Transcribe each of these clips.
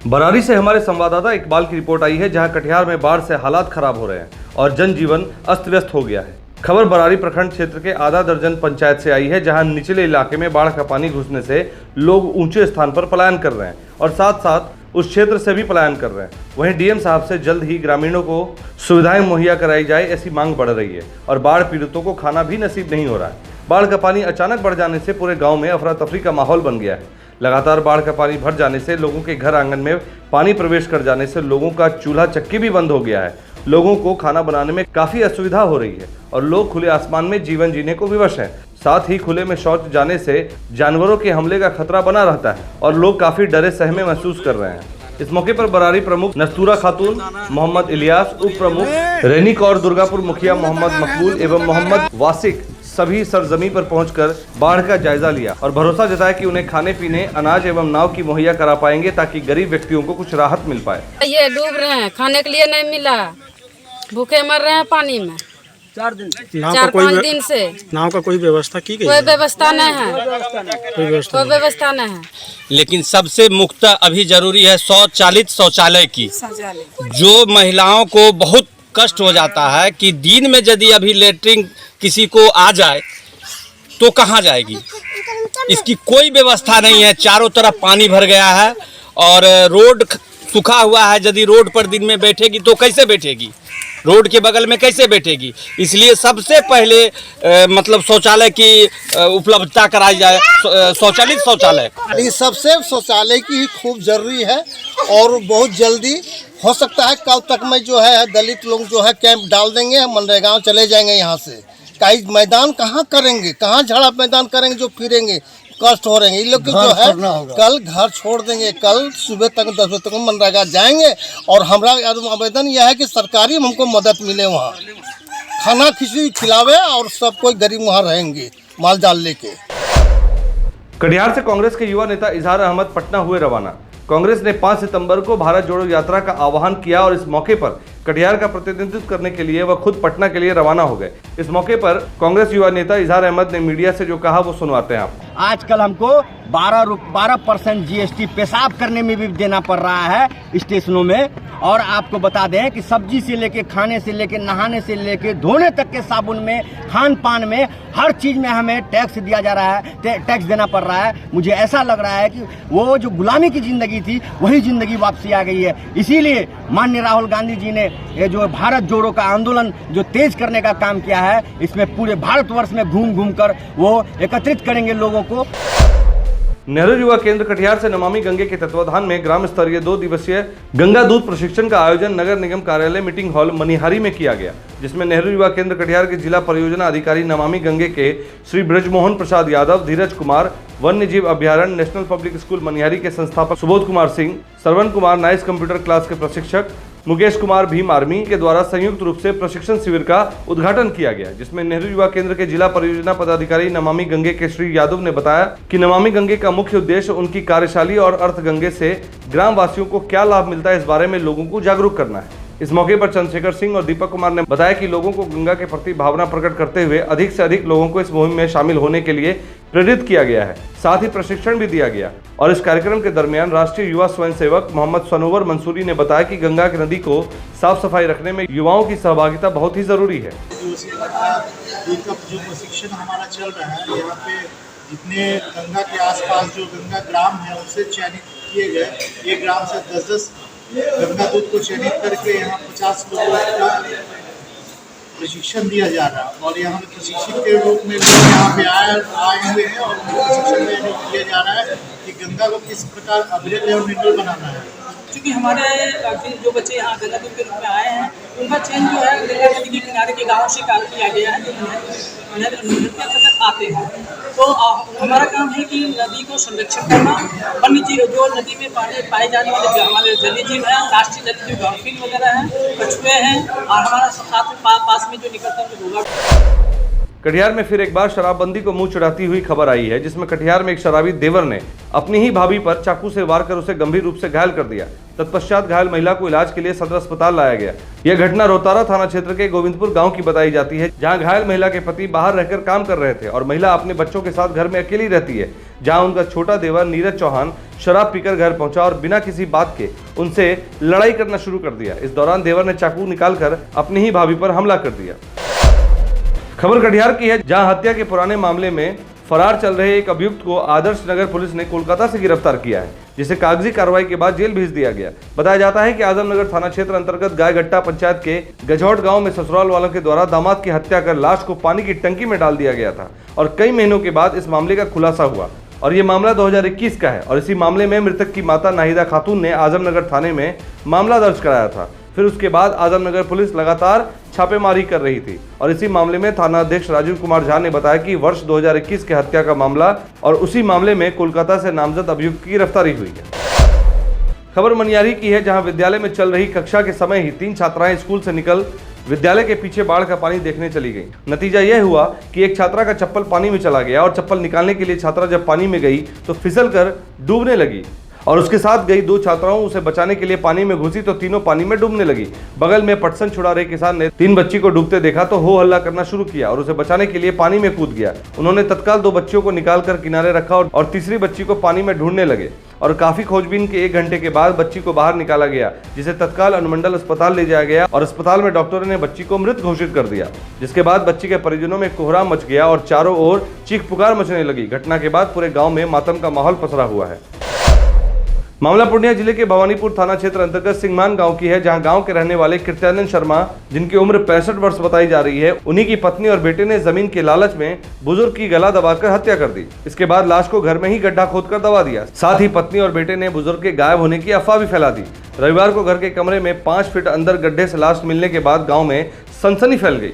बरारी से हमारे संवाददाता इकबाल की रिपोर्ट आई है, जहां कटिहार में बाढ़ से हालात खराब हो रहे हैं और जनजीवन अस्त व्यस्त हो गया है। खबर बरारी प्रखंड क्षेत्र के आधा दर्जन पंचायत से आई है, जहां निचले इलाके में बाढ़ का पानी घुसने से लोग ऊंचे स्थान पर पलायन कर रहे हैं और साथ साथ उस क्षेत्र से भी पलायन कर रहे हैं। वहीं डीएम साहब से जल्द ही ग्रामीणों को सुविधाएं मुहैया कराई जाए, ऐसी मांग बढ़ रही है और बाढ़ पीड़ितों को खाना भी नसीब नहीं हो रहा है। बाढ़ का पानी अचानक बढ़ जाने से पूरे गांव में अफरा तफरी का माहौल बन गया है। लगातार बाढ़ का पानी भर जाने से लोगों के घर आंगन में पानी प्रवेश कर जाने से लोगों का चूल्हा चक्की भी बंद हो गया है। लोगों को खाना बनाने में काफी असुविधा हो रही है और लोग खुले आसमान में जीवन जीने को विवश हैं। साथ ही खुले में शौच जाने से जानवरों के हमले का खतरा बना रहता है और लोग काफी डरे सहमे महसूस कर रहे हैं। इस मौके पर बरारी प्रमुख नस्तूरा खातून, मोहम्मद इलियास, उप प्रमुख रेनी कौर, दुर्गापुर मुखिया मोहम्मद मकबूल एवं मोहम्मद वासिक सभी सरजमी पर पहुंचकर बाढ़ का जायजा लिया और भरोसा जताया कि उन्हें खाने पीने, अनाज एवं नाव की मुहैया करा पाएंगे ताकि गरीब व्यक्तियों को कुछ राहत मिल पाए। ये डूब रहे हैं, खाने के लिए नहीं मिला, भूखे मर रहे हैं पानी में 4-5 दिन से। नाव का कोई व्यवस्था की गई? कोई व्यवस्था नहीं है, कोई व्यवस्था नहीं है। लेकिन सबसे मुख्य अभी जरूरी है स्वचालित शौचालय की, जो महिलाओं को बहुत कष्ट हो जाता है कि दिन में यदि अभी लेटरिन किसी को आ जाए तो कहाँ जाएगी। इसकी कोई व्यवस्था नहीं है। चारों तरफ पानी भर गया है और रोड सूखा हुआ है। यदि रोड पर दिन में बैठेगी तो कैसे बैठेगी, रोड के बगल में कैसे बैठेगी। इसलिए सबसे पहले मतलब शौचालय की उपलब्धता कराई जाए, स्वचालित शौचालय। सबसे शौचालय की ही खूब जरूरी है और बहुत जल्दी हो सकता है। कल तक में जो है दलित लोग जो है कैंप डाल देंगे, मनरेगा चले जाएंगे यहाँ से। कई मैदान कहाँ करेंगे, कहाँ झाड़ा मैदान करेंगे जो फिरेंगे, कष्ट हो रहे हैं। ये लोग जो है कल घर छोड़ देंगे, कल सुबह तक 10 बजे तक मनरेगा जाएंगे और हमारा आवेदन यह है कि सरकारी हमको मदद मिले, वहाँ खाना खिचड़ी खिलावे और सब कोई गरीब वहाँ रहेंगे माल जाल लेके। कटिहार से कांग्रेस के युवा नेता इजहार अहमद पटना हुए रवाना। कांग्रेस ने 5 सितंबर को भारत जोड़ो यात्रा का आह्वान किया और इस मौके पर कटिहार का प्रतिनिधित्व करने के लिए वह खुद पटना के लिए रवाना हो गए। इस मौके पर कांग्रेस युवा नेता इजहार अहमद ने मीडिया से जो कहा वो सुनवाते हैं आप। आजकल हमको 12% जीएसटी पेशाब करने में भी देना पड़ रहा है स्टेशनों में। और आपको बता दें कि सब्जी से लेके, खाने से लेके, नहाने से लेके, धोने तक के साबुन में, खान पान में, हर चीज़ में हमें टैक्स दिया जा रहा है, टैक्स देना पड़ रहा है। मुझे ऐसा लग रहा है कि वो जो गुलामी की ज़िंदगी थी वही ज़िंदगी वापसी आ गई है। इसीलिए माननीय राहुल गांधी जी ने ये जो भारत जोड़ो का आंदोलन जो तेज करने का काम किया है, इसमें पूरे भारतवर्ष में घूम घूम कर वो एकत्रित करेंगे लोगों को। नेहरू युवा केंद्र कटिहार से नमामि गंगे के तत्वाधान में ग्राम स्तरीय 2 दिवसीय गंगा दूत प्रशिक्षण का आयोजन नगर निगम कार्यालय मीटिंग हॉल मनिहारी में किया गया, जिसमें नेहरू युवा केंद्र कटिहार के जिला परियोजना अधिकारी नमामि गंगे के श्री ब्रजमोहन प्रसाद यादव, धीरज कुमार, वन्य जीव अभ्यारण्य नेशनल पब्लिक स्कूल मनिहारी के संस्थापक Subodh Kumar Singh, Shravan Kumar nice computer class के प्रशिक्षक मुकेश कुमार भीम आर्मी के द्वारा संयुक्त रूप से प्रशिक्षण शिविर का उद्घाटन किया गया, जिसमें नेहरू युवा केंद्र के जिला परियोजना पदाधिकारी नमामि गंगे के श्री यादव ने बताया कि नमामि गंगे का मुख्य उद्देश्य उनकी कार्यशाली और अर्थ गंगे से ग्राम वासियों को क्या लाभ मिलता है, इस बारे में लोगों को जागरूक करना है। इस मौके पर चंद्रशेखर सिंह और दीपक कुमार ने बताया कि लोगों को गंगा के प्रति भावना प्रकट करते हुए अधिक से अधिक लोगों को इस मुहिम में शामिल होने के लिए प्रेरित किया गया है। साथ ही प्रशिक्षण भी दिया गया और इस कार्यक्रम के दरमियान राष्ट्रीय युवा स्वयंसेवक मोहम्मद सनोवर मंसूरी ने बताया कि गंगा की नदी को साफ सफाई रखने में युवाओं की सहभागिता बहुत ही जरूरी है। जो प्रशिक्षण हमारा चल रहा है, यहाँ पे जितने गंगा के आसपास जो गंगा ग्राम है उनसे चयनित किए गए, ये ग्राम से 10-10 गंगा दूत को चयनित करके यहाँ 50 लोगों का प्रशिक्षण दिया जा रहा है। और यहाँ प्रशिक्षित के रूप में लोग यहाँ पे आए हुए हैं और प्रशिक्षण में दिया जा रहा है कि गंगा को किस प्रकार अविरल एवं निर्मल बनाना है। क्योंकि हमारे जो बच्चे यहाँ गंगा दूत के रूप में आए हैं, उनका चयन जो है गंगा नदी के किनारे के गाँव से किया गया है, जो आते हैं। तो हमारा काम है कि नदी को संरक्षण करना, वन्य जीव जो नदी में पाए जाने वाले हमारे जलीय जीव हैं, राष्ट्रीय जलीय जीव डॉल्फिन वगैरह हैं, कछुए हैं और हमारा साथ में पास में जो निकलता है घोंघा। कटिहार में फिर एक बार शराबबंदी को मुंह चढ़ाती हुई खबर आई है, जिसमें कटिहार में एक शराबी देवर ने अपनी ही भाभी पर चाकू से वार कर उसे गंभीर रूप से घायल कर दिया। तत्पश्चात घायल महिला को इलाज के लिए सदर अस्पताल लाया गया। यह घटना रोहतारा थाना क्षेत्र के गोविंदपुर गांव की बताई जाती है, जहां घायल महिला के पति बाहर रहकर काम कर रहे थे और महिला अपने बच्चों के साथ घर में अकेली रहती है, जहां उनका छोटा देवर नीरज चौहान शराब पीकर घर पहुंचा और बिना किसी बात के उनसे लड़ाई करना शुरू कर दिया। इस दौरान देवर ने चाकू निकालकर अपनी ही भाभी पर हमला कर दिया। खबर कटिहार की है, जहां हत्या के पुराने मामले में फरार चल रहे एक अभियुक्त को आदर्श नगर पुलिस ने कोलकाता से गिरफ्तार किया है, जिसे कागजी कार्रवाई के बाद जेल भेज दिया गया। बताया जाता है कि आजमनगर थाना क्षेत्र अंतर्गत गायगट्टा पंचायत के गजौट गांव में ससुराल वालों के द्वारा दामाद की हत्या कर लाश को पानी की टंकी में डाल दिया गया था और कई महीनों के बाद इस मामले का खुलासा हुआ और ये मामला 2021 का है और इसी मामले में मृतक की माता नाहिदा खातून ने आजमनगर थाने में मामला दर्ज कराया था। फिर उसके बाद आजमनगर पुलिस लगातार छापेमारी कर रही थी और इसी मामले में थाना अध्यक्ष राजीव कुमार झा ने बताया कि वर्ष 2021 के हत्या का मामला और उसी मामले में कोलकाता से नामजद अभियुक्त की गिरफ्तारी हुई है। खबर मनियारी की है, जहां विद्यालय में चल रही कक्षा के समय ही 3 छात्राएं स्कूल से निकल विद्यालय के पीछे बाढ़ का पानी देखने चली गई। नतीजा यह हुआ कि एक छात्रा का चप्पल पानी में चला गया और चप्पल निकालने के लिए छात्रा जब पानी में गई तो फिसलकर डूबने लगी और उसके साथ गई 2 छात्राओं उसे बचाने के लिए पानी में घुसी तो तीनों पानी में डूबने लगी। बगल में पटसन छुड़ा रहे किसान ने 3 बच्ची को डूबते देखा तो हो हल्ला करना शुरू किया और उसे बचाने के लिए पानी में कूद गया। उन्होंने तत्काल 2 बच्चियों को निकालकर किनारे रखा और तीसरी बच्ची को पानी में ढूंढने लगे और काफी खोजबीन के 1 घंटे के बाद बच्ची को बाहर निकाला गया, जिसे तत्काल अनुमंडल अस्पताल ले जाया गया और अस्पताल में डॉक्टरों ने बच्ची को मृत घोषित कर दिया। जिसके बाद बच्ची के परिजनों में कोहराम मच गया और चारों ओर चीख पुकार मचने लगी। घटना के बाद पूरे गाँव में मातम का माहौल पसरा हुआ है। मामला पूर्णिया जिले के भवानीपुर थाना क्षेत्र अंतर्गत सिंघमान गांव की है, जहां गांव के रहने वाले कीर्त्यानंद शर्मा, जिनकी उम्र 65 वर्ष बताई जा रही है, उन्हीं की पत्नी और बेटे ने जमीन के लालच में बुजुर्ग की गला दबाकर हत्या कर दी। इसके बाद लाश को घर में ही गड्ढा खोदकर दबा दिया। साथ ही पत्नी और बेटे ने बुजुर्ग के गायब होने की अफवाह भी फैला दी। रविवार को घर के कमरे में 5 फीट अंदर गड्ढे से लाश मिलने के बाद गाँव में सनसनी फैल गई।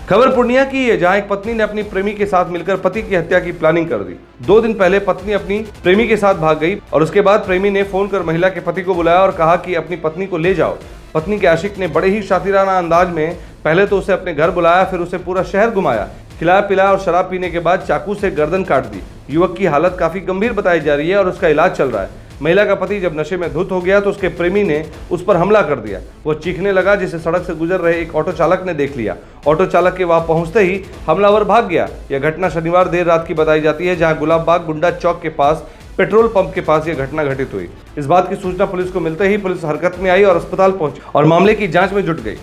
खबर पूर्णिया की है, जहां एक पत्नी ने अपनी प्रेमी के साथ मिलकर पति की हत्या की प्लानिंग कर दी। 2 दिन पहले पत्नी अपनी प्रेमी के साथ भाग गई और उसके बाद प्रेमी ने फोन कर महिला के पति को बुलाया और कहा कि अपनी पत्नी को ले जाओ। पत्नी के आशिक ने बड़े ही शातिराना अंदाज में पहले तो उसे अपने घर बुलाया, फिर उसे पूरा शहर घुमाया, खिलाया पिलाया और शराब पीने के बाद चाकू से गर्दन काट दी। युवक की हालत काफी गंभीर बताई जा रही है और उसका इलाज चल रहा है। महिला का पति जब नशे में धुत हो गया तो उसके प्रेमी ने उस पर हमला कर दिया। वो चीखने लगा, जिसे सड़क से गुजर रहे एक ऑटो चालक ने देख लिया। ऑटो चालक के वहां पहुंचते ही हमलावर भाग गया। यह घटना शनिवार देर रात की बताई जाती है, जहां गुलाब बाग गुंडा चौक के पास पेट्रोल पंप के पास यह घटना घटित हुई। इस बात की सूचना पुलिस को मिलते ही पुलिस हरकत में आई और अस्पताल पहुंची और मामले की जांच में जुट गई।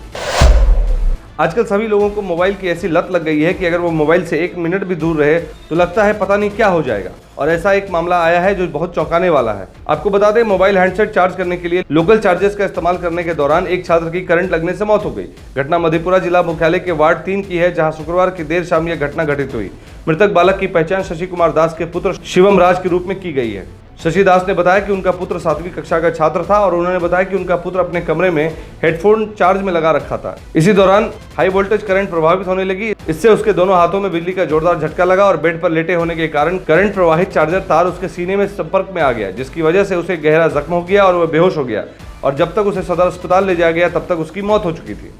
आजकल सभी लोगों को मोबाइल की ऐसी लत लग गई है कि अगर वो मोबाइल से 1 मिनट भी दूर रहे तो लगता है पता नहीं क्या हो जाएगा। और ऐसा एक मामला आया है जो बहुत चौंकाने वाला है। आपको बता दें, मोबाइल हैंडसेट चार्ज करने के लिए लोकल चार्जेस का इस्तेमाल करने के दौरान एक छात्र की करंट लगने से मौत हो गई। घटना मधेपुरा जिला मुख्यालय के वार्ड 3 की है, जहां शुक्रवार की देर शाम यह घटना घटित हुई। मृतक बालक की पहचान शशि कुमार दास के पुत्र शिवम राज के रूप में की गई है। शशि दास ने बताया कि उनका पुत्र 7वीं कक्षा का छात्र था और उन्होंने बताया कि उनका पुत्र अपने कमरे में हेडफोन चार्ज में लगा रखा था। इसी दौरान हाई वोल्टेज करंट प्रभावित होने लगी। इससे उसके दोनों हाथों में बिजली का जोरदार झटका लगा और बेड पर लेटे होने के कारण करंट प्रवाहित चार्जर तार उसके सीने में संपर्क में आ गया, जिसकी वजह से उसे गहरा जख्म हो गया और वह बेहोश हो गया और जब तक उसे सदर अस्पताल ले जाया गया तब तक उसकी मौत हो चुकी थी।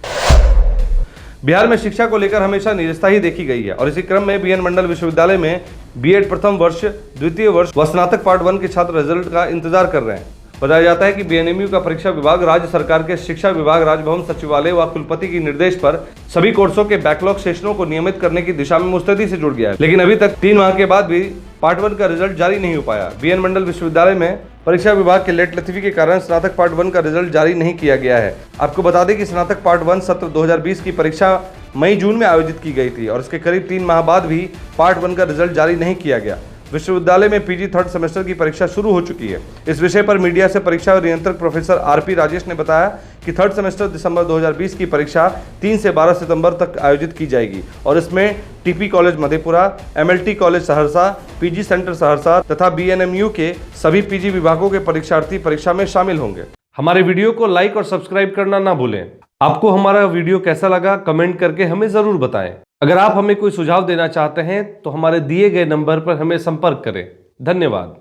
बिहार में शिक्षा को लेकर हमेशा निरस्ता ही देखी गई है और इसी क्रम में बीएन मंडल विश्वविद्यालय में बीएड प्रथम वर्ष, द्वितीय वर्ष व स्नातक पार्ट 1 के छात्र रिजल्ट का इंतजार कर रहे हैं। बताया जाता है कि बीएनएमयू का परीक्षा विभाग राज्य सरकार के शिक्षा विभाग, राजभवन सचिवालय व कुलपति के निर्देश पर सभी कोर्सों के बैकलॉग सेशनों को नियमित करने की दिशा में मुस्तैदी से जुड़ गया है, लेकिन अभी तक 3 माह के बाद भी पार्ट 1 का रिजल्ट जारी नहीं हो पाया। बीएन मंडल विश्वविद्यालय में परीक्षा विभाग के लेट लतीफी के कारण स्नातक पार्ट 1 का रिजल्ट जारी नहीं किया गया है। आपको बता दें कि स्नातक पार्ट 1 सत्र 2020 की परीक्षा मई-जून में आयोजित की गई थी और इसके करीब 3 माह बाद भी पार्ट 1 का रिजल्ट जारी नहीं किया गया। विश्वविद्यालय में पीजी 3rd सेमेस्टर की परीक्षा शुरू हो चुकी है। इस विषय पर मीडिया से परीक्षा नियंत्रक प्रोफेसर आरपी राजेश ने बताया कि 3rd सेमेस्टर दिसंबर 2020 की परीक्षा 3 से 12 सितंबर तक आयोजित की जाएगी और इसमें TP college Madhepura, MLT college Saharsa, PG centre Saharsa तथा बीएनएमयू के सभी पीजी विभागों के परीक्षार्थी परीक्षा में शामिल होंगे। हमारे वीडियो को लाइक और सब्सक्राइब करना ना भूलें। आपको हमारा वीडियो कैसा लगा कमेंट करके हमें जरूर बताएं। अगर आप हमें कोई सुझाव देना चाहते हैं तो हमारे दिए गए नंबर पर हमें संपर्क करें। धन्यवाद।